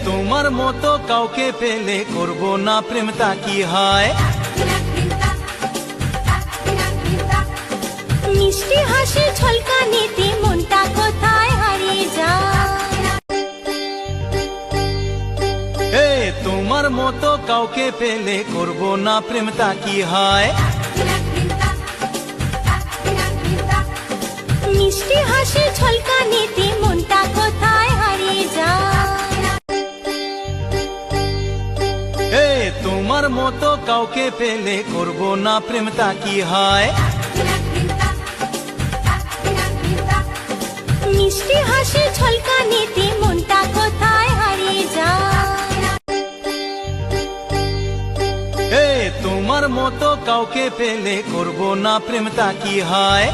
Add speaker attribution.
Speaker 1: তোমার মতো কাউকে পেলে করব না প্রেম, তা কি হয়?
Speaker 2: মিষ্টি হাসি ঝলকানিতে মনটা কোথায় হারিয়ে যায়।
Speaker 1: তোমার মতো কাউকে পেলে করব না প্রেম, তা কি হয়?
Speaker 2: মিষ্টি হাসি ঝলকানিতে মনটা কোথায় হারিয়ে যায়।
Speaker 1: তোমার মতো কাউকে পেলে করব না প্রেম, তা কি হয়?
Speaker 2: মিষ্টি হাসি ঝলকানিতে মনটা কোথায় হারিয়ে যায়।
Speaker 1: তোমার মতো কাউকে পেলে করব না প্রেম, তা কি হয়?